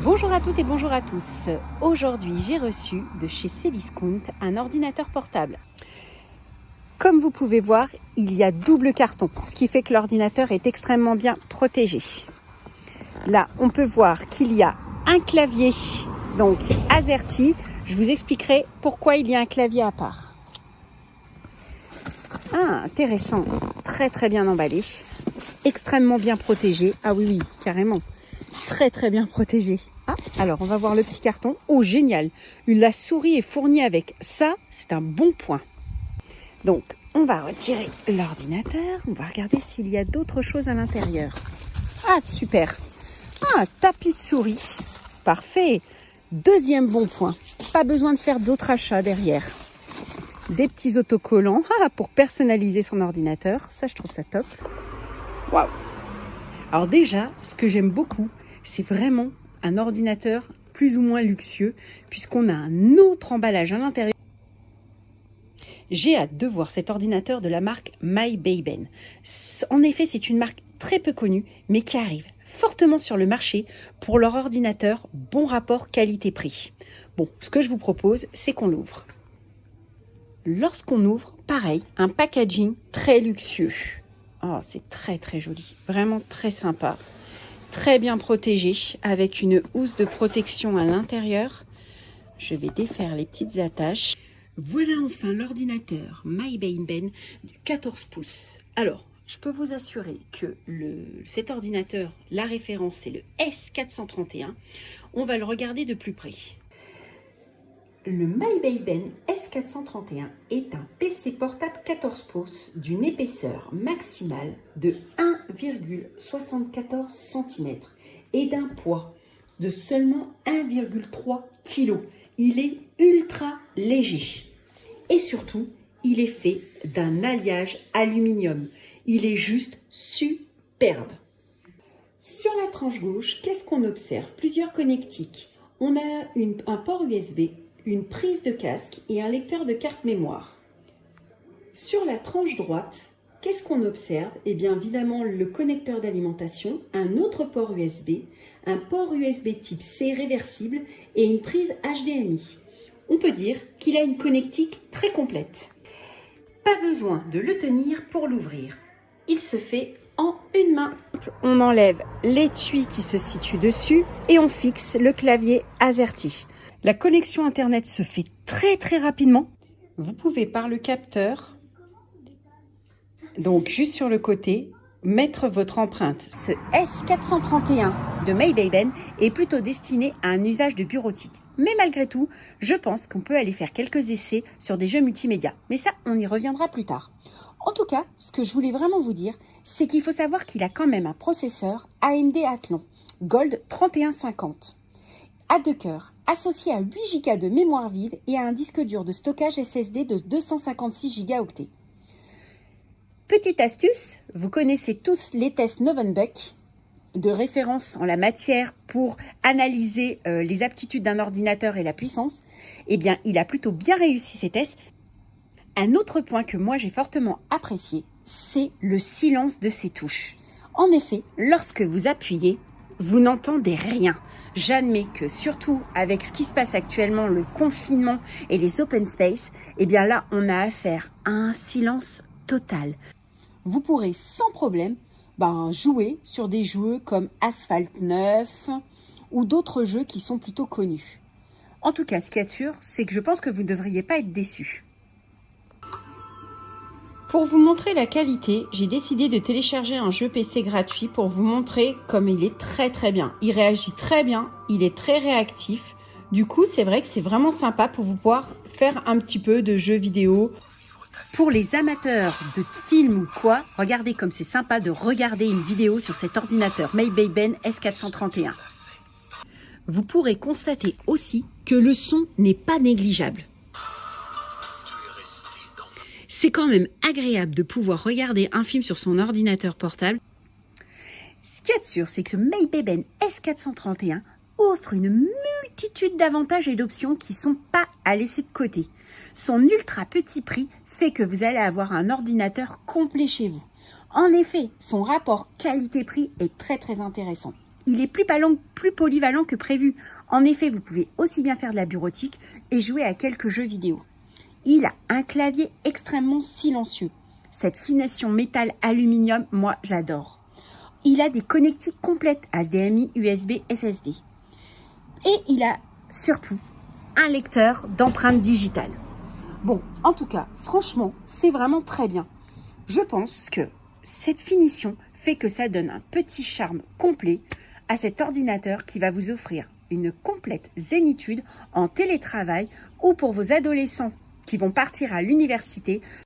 Bonjour à toutes et bonjour à tous. Aujourd'hui, j'ai reçu de chez Cdiscount un ordinateur portable. Comme vous pouvez voir, il y a double carton, ce qui fait que l'ordinateur est extrêmement bien protégé. Là, on peut voir qu'il y a un clavier, donc AZERTY. Je vous expliquerai pourquoi il y a un clavier à part. Ah, intéressant. Très bien emballé. Extrêmement bien protégé. Ah oui, carrément. Très bien protégé. Ah, alors on va voir le petit carton. Oh, génial. La souris est fournie avec. Ça, c'est un bon point. Donc, on va retirer l'ordinateur. On va regarder s'il y a d'autres choses à l'intérieur. Ah, super. Ah, un tapis de souris. Parfait. Deuxième bon point. Pas besoin de faire d'autres achats derrière. Des petits autocollants pour personnaliser son ordinateur. Ça, je trouve ça top. Waouh. Alors déjà, ce que j'aime beaucoup, c'est vraiment un ordinateur plus ou moins luxueux, puisqu'on a un autre emballage à l'intérieur. J'ai hâte de voir cet ordinateur de la marque MyBayben. En effet, c'est une marque très peu connue, mais qui arrive fortement sur le marché pour leur ordinateur bon rapport qualité-prix. Bon, ce que je vous propose, c'est qu'on l'ouvre. Lorsqu'on ouvre, pareil, un packaging très luxueux. Oh, c'est très joli, vraiment très sympa. Très bien protégé, avec une housse de protection à l'intérieur. Je vais défaire les petites attaches. Voilà enfin l'ordinateur MyBayben de 14 pouces. Alors, je peux vous assurer que cet ordinateur, la référence, c'est le S431. On va le regarder de plus près. Le MyBayben S431 est un PC portable 14 pouces d'une épaisseur maximale de 1,74 cm et d'un poids de seulement 1,3 kg. Il est ultra léger et surtout, il est fait d'un alliage aluminium. Il est juste superbe. Sur la tranche gauche, qu'est-ce qu'on observe? Plusieurs connectiques. On a un port USB, une prise de casque et un lecteur de carte mémoire. Sur la tranche droite, qu'est-ce qu'on observe? Eh bien évidemment le connecteur d'alimentation, un autre port USB, un port USB type C réversible et une prise HDMI. On peut dire qu'il a une connectique très complète. Pas besoin de le tenir pour l'ouvrir. Il se fait en une main. On enlève l'étui qui se situe dessus et on fixe le clavier AZERTY. La connexion Internet se fait très rapidement. Vous pouvez par le capteur, donc juste sur le côté, mettre votre empreinte. Ce S431 de MyBayben est plutôt destiné à un usage de bureautique. Mais malgré tout, je pense qu'on peut aller faire quelques essais sur des jeux multimédia. Mais ça, on y reviendra plus tard. En tout cas, ce que je voulais vraiment vous dire, c'est qu'il faut savoir qu'il a quand même un processeur AMD Athlon Gold 3150. À 2 cœurs, associé à 8 Go de mémoire vive et à un disque dur de stockage SSD de 256 Go. Petite astuce, vous connaissez tous les tests Novenbuck de référence en la matière pour analyser les aptitudes d'un ordinateur et la puissance. Eh bien, il a plutôt bien réussi ces tests. Un autre point que moi j'ai fortement apprécié, c'est le silence de ses touches. En effet, lorsque vous appuyez, vous n'entendez rien. J'admets que surtout avec ce qui se passe actuellement, le confinement et les open space, eh bien là, on a affaire à un silence total. Vous pourrez sans problème jouer sur des jeux comme Asphalt 9 ou d'autres jeux qui sont plutôt connus. En tout cas, ce qui est sûr, c'est que je pense que vous ne devriez pas être déçus. Pour vous montrer la qualité, j'ai décidé de télécharger un jeu PC gratuit pour vous montrer comme il est très bien. Il réagit très bien, il est très réactif. Du coup, c'est vrai que c'est vraiment sympa pour vous pouvoir faire un petit peu de jeux vidéo. Pour les amateurs de films ou quoi, regardez comme c'est sympa de regarder une vidéo sur cet ordinateur MyBayben S431. Vous pourrez constater aussi que le son n'est pas négligeable. C'est quand même agréable de pouvoir regarder un film sur son ordinateur portable. Ce qu'il y a de sûr, c'est que ce MyBayben S431 offre une multitude d'avantages et d'options qui ne sont pas à laisser de côté. Son ultra petit prix fait que vous allez avoir un ordinateur complet chez vous. En effet, son rapport qualité-prix est très intéressant. Il est plus polyvalent que prévu. En effet, vous pouvez aussi bien faire de la bureautique et jouer à quelques jeux vidéo. Il a un clavier extrêmement silencieux. Cette finition métal-aluminium, moi j'adore. Il a des connectiques complètes HDMI, USB, SSD. Et il a surtout un lecteur d'empreintes digitales. Bon, en tout cas, franchement, c'est vraiment très bien. Je pense que cette finition fait que ça donne un petit charme complet à cet ordinateur qui va vous offrir une complète zénitude en télétravail ou pour vos adolescents qui vont partir à l'université